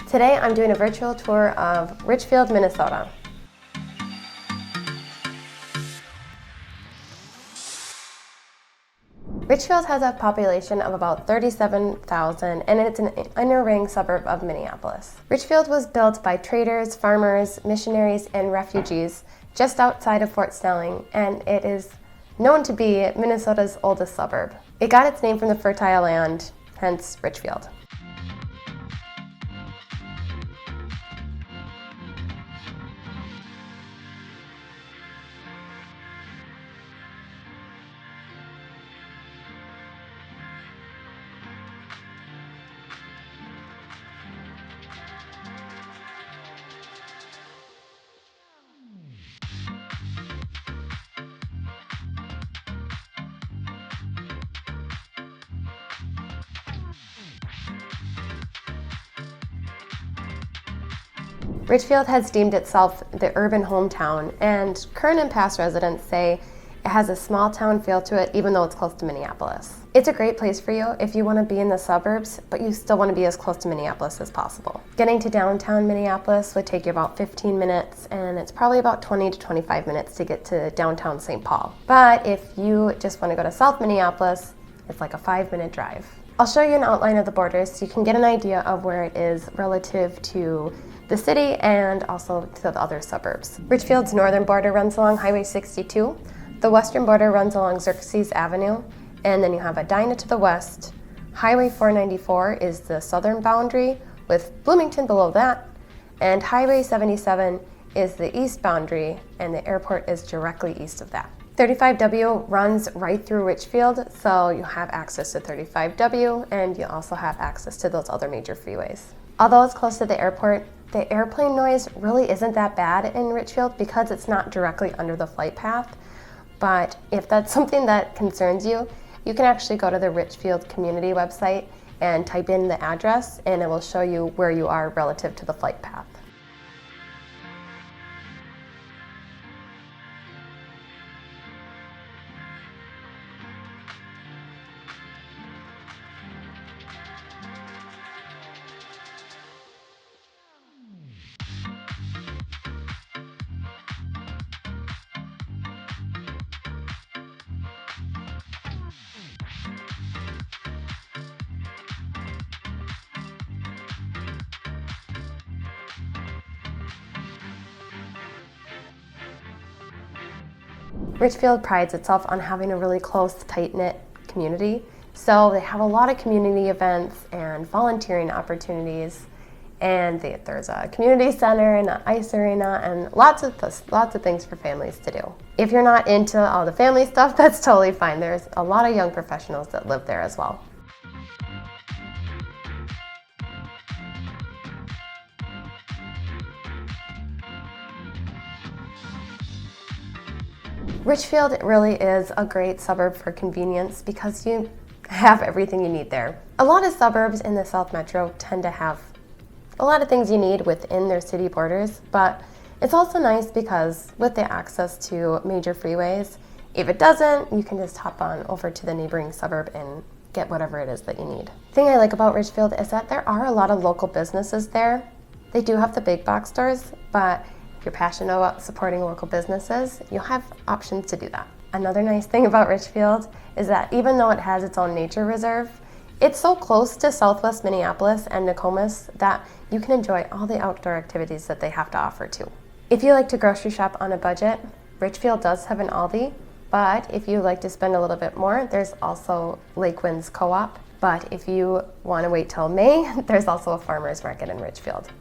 Today I'm doing a virtual tour of Richfield, Minnesota. Richfield has a population of about 37,000 and it's an inner ring suburb of Minneapolis. Richfield was built by traders, farmers, missionaries, and refugees just outside of Fort Snelling, and it is known to be Minnesota's oldest suburb. It got its name from the fertile land, hence Richfield. Richfield has deemed itself the urban hometown, and current and past residents say it has a small town feel to it even though it's close to Minneapolis. It's a great place for you if you want to be in the suburbs, but you still want to be as close to Minneapolis as possible. Getting to downtown Minneapolis would take you about 15 minutes, and it's probably about 20 to 25 minutes to get to downtown St. Paul. But if you just want to go to South Minneapolis, it's like a 5-minute drive. I'll show you an outline of the borders so you can get an idea of where it is relative to the city and also to the other suburbs. Richfield's northern border runs along Highway 62. The western border runs along Xerxes Avenue, and then you have Edina to the west. Highway 494 is the southern boundary with Bloomington below that, and Highway 77 is the east boundary, and the airport is directly east of that. 35W runs right through Richfield, so you have access to 35W, and you also have access to those other major freeways. Although it's close to the airport, the airplane noise really isn't that bad in Richfield because it's not directly under the flight path. But if that's something that concerns you, you can actually go to the Richfield community website and type in the address, and it will show you where you are relative to the flight path. Richfield prides itself on having a really close, tight-knit community. So they have a lot of community events and volunteering opportunities, and there's a community center and an ice arena and lots of things for families to do. If you're not into all the family stuff, that's totally fine. There's a lot of young professionals that live there as well. Richfield really is a great suburb for convenience because you have everything you need there. A lot of suburbs in the South Metro tend to have a lot of things you need within their city borders, but it's also nice because with the access to major freeways, if it doesn't, you can just hop on over to the neighboring suburb and get whatever it is that you need. The thing I like about Richfield is that there are a lot of local businesses there. They do have the big box stores, but if you're passionate about supporting local businesses, you'll have options to do that. Another nice thing about Richfield is that even though it has its own nature reserve, it's so close to Southwest Minneapolis and Nokomis that you can enjoy all the outdoor activities that they have to offer too. If you like to grocery shop on a budget, Richfield does have an Aldi, but if you like to spend a little bit more, there's also Lake Wind's Co-op. But if you want to wait till May, there's also a farmer's market in Richfield.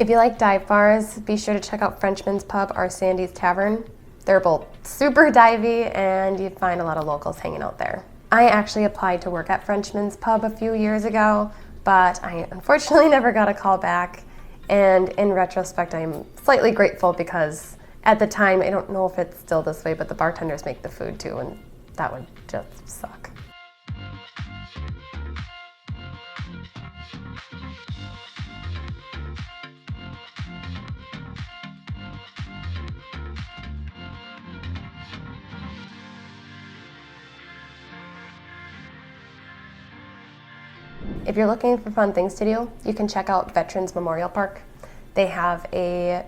If you like dive bars, be sure to check out Frenchman's Pub or Sandy's Tavern. They're both super divey and you find a lot of locals hanging out there. I actually applied to work at Frenchman's Pub a few years ago, but I unfortunately never got a call back. And in retrospect, I'm slightly grateful because at the time, I don't know if it's still this way, but the bartenders make the food too, and that would just suck. If you're looking for fun things to do, you can check out Veterans Memorial Park. They have a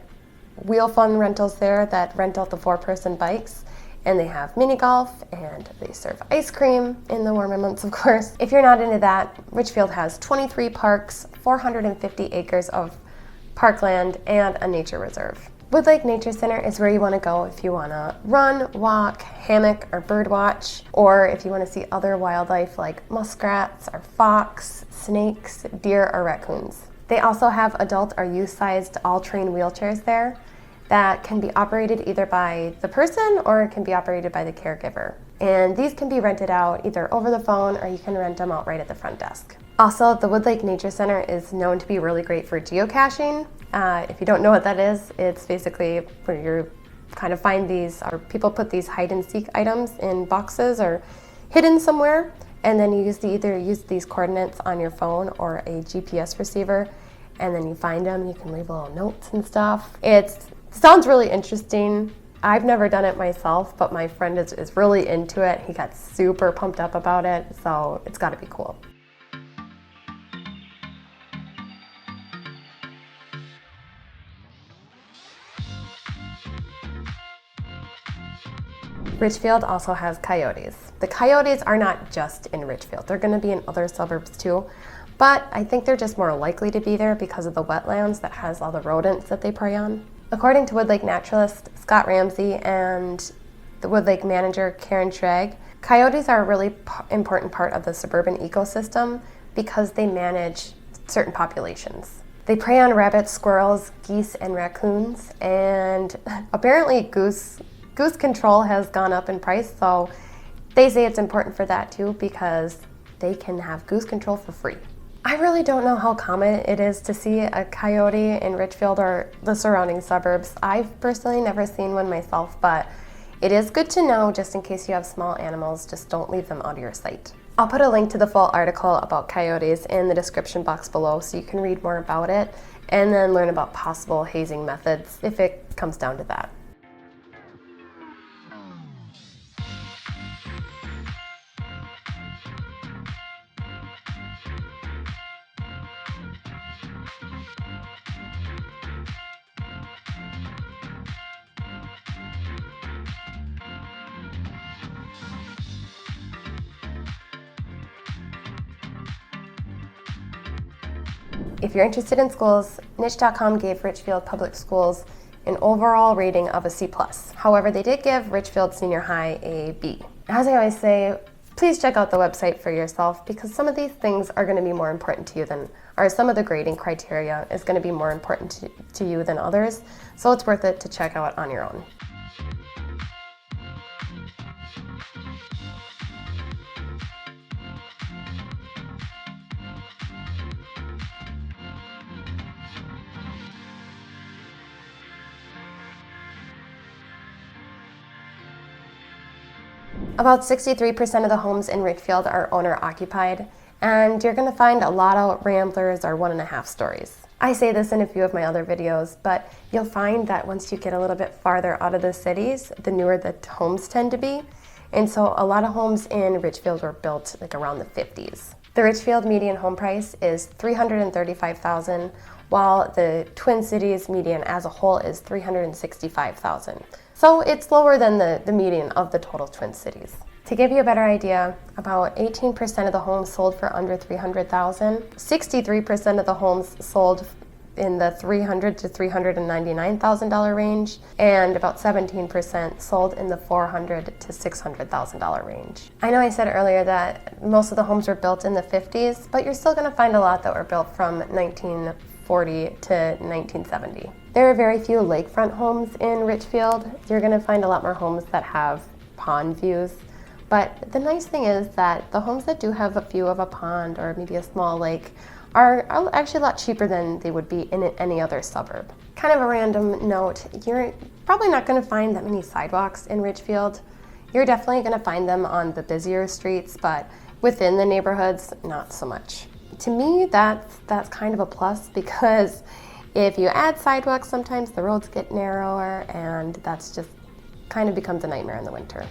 wheel fun rentals there that rent out the 4-person bikes, and they have mini golf and they serve ice cream in the warmer months, of course. If you're not into that, Richfield has 23 parks, 450 acres of parkland, and a nature reserve. Wood Lake Nature Center is where you want to go if you want to run, walk, hammock, or bird watch, or if you want to see other wildlife like muskrats or fox, snakes, deer, or raccoons. They also have adult or youth-sized all-terrain wheelchairs there that can be operated either by the person or it can be operated by the caregiver. And these can be rented out either over the phone or you can rent them out right at the front desk. Also, the Wood Lake Nature Center is known to be really great for geocaching. If you don't know what that is, it's basically where you kind of find these, or people put these hide and seek items in boxes or hidden somewhere, and then you either use these coordinates on your phone or a GPS receiver, and then you find them, you can leave little notes and stuff. It sounds really interesting. I've never done it myself, but my friend is really into it. He got super pumped up about it, so it's gotta be cool. Richfield also has Coyotes. The Coyotes are not just in Richfield. They're going to be in other suburbs too, but I think they're just more likely to be there because of the wetlands that has all the rodents that they prey on. According to Wood Lake naturalist Scott Ramsey and the Wood Lake manager Karen Schrag, coyotes are a really important part of the suburban ecosystem because they manage certain populations. They prey on rabbits, squirrels, geese, and raccoons, and apparently goose control has gone up in price, so they say it's important for that too because they can have goose control for free. I really don't know how common it is to see a coyote in Richfield or the surrounding suburbs. I've personally never seen one myself, but it is good to know just in case you have small animals, just don't leave them out of your sight. I'll put a link to the full article about coyotes in the description box below so you can read more about it and then learn about possible hazing methods if it comes down to that. If you're interested in schools, niche.com gave Richfield Public Schools an overall rating of a C+. However, they did give Richfield Senior High a B. As I always say, please check out the website for yourself because some of these things are going to be more important to you than, or some of the grading criteria is going to be more important to you than others, so it's worth it to check out on your own. About 63% of the homes in Richfield are owner-occupied, and you're going to find a lot of ramblers or 1.5 stories. I say this in a few of my other videos, but you'll find that once you get a little bit farther out of the cities, the newer the homes tend to be. And so a lot of homes in Richfield were built like around the 50s. The Richfield median home price is $335,000, while the Twin Cities median as a whole is $365,000. So it's lower than the median of the total Twin Cities. To give you a better idea, about 18% of the homes sold for under $300,000, 63% of the homes sold in the $300,000 to $399,000 range, and about 17% sold in the $400,000 to $600,000 range. I know I said earlier that most of the homes were built in the 50s, but you're still going to find a lot that were built from 1940 1940 to 1970. There are very few lakefront homes in Richfield. You're going to find a lot more homes that have pond views. But the nice thing is that the homes that do have a view of a pond or maybe a small lake are actually a lot cheaper than they would be in any other suburb. Kind of a random note, you're probably not going to find that many sidewalks in Richfield. You're definitely going to find them on the busier streets, but within the neighborhoods, not so much. To me, that's kind of a plus, because if you add sidewalks, sometimes the roads get narrower, and that's just kind of becomes a nightmare in the winter.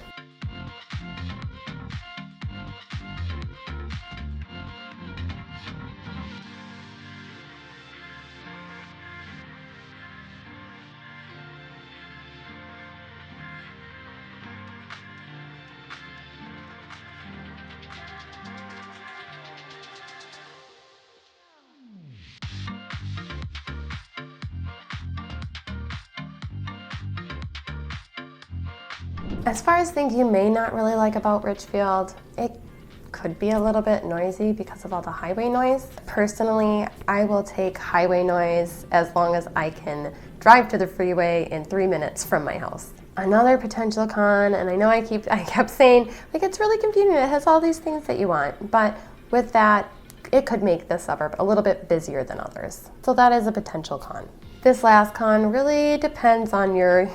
As far as things you may not really like about Richfield, it could be a little bit noisy because of all the highway noise. Personally, I will take highway noise as long as I can drive to the freeway in 3 minutes from my house. Another potential con, and I know I kept saying, like, it's really convenient, it has all these things that you want, but with that, it could make the suburb a little bit busier than others. So that is a potential con. This last con really depends on your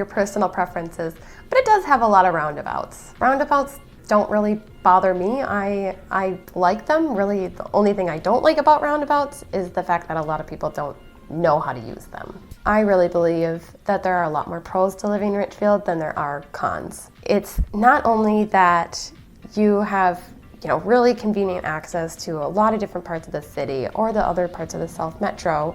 personal preferences, but it does have a lot of roundabouts. Roundabouts don't really bother me. I like them. Really, the only thing I don't like about roundabouts is the fact that a lot of people don't know how to use them. I really believe that there are a lot more pros to living in Richfield than there are cons. It's not only that you have really convenient access to a lot of different parts of the city or the other parts of the South Metro,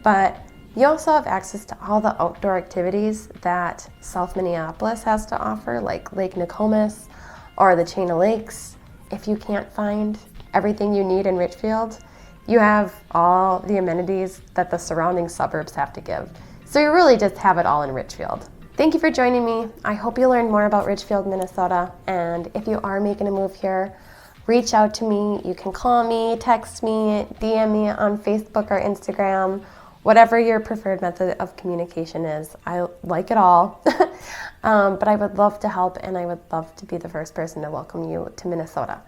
but you also have access to all the outdoor activities that South Minneapolis has to offer, like Lake Nokomis or the chain of lakes. If you can't find everything you need in Richfield, you have all the amenities that the surrounding suburbs have to give. So you really just have it all in Richfield. Thank you for joining me. I hope you learned more about Richfield, Minnesota, and if you are making a move here, reach out to me. You can call me, text me, DM me on Facebook or Instagram, whatever your preferred method of communication is. I like it all, but I would love to help, and I would love to be the first person to welcome you to Minnesota.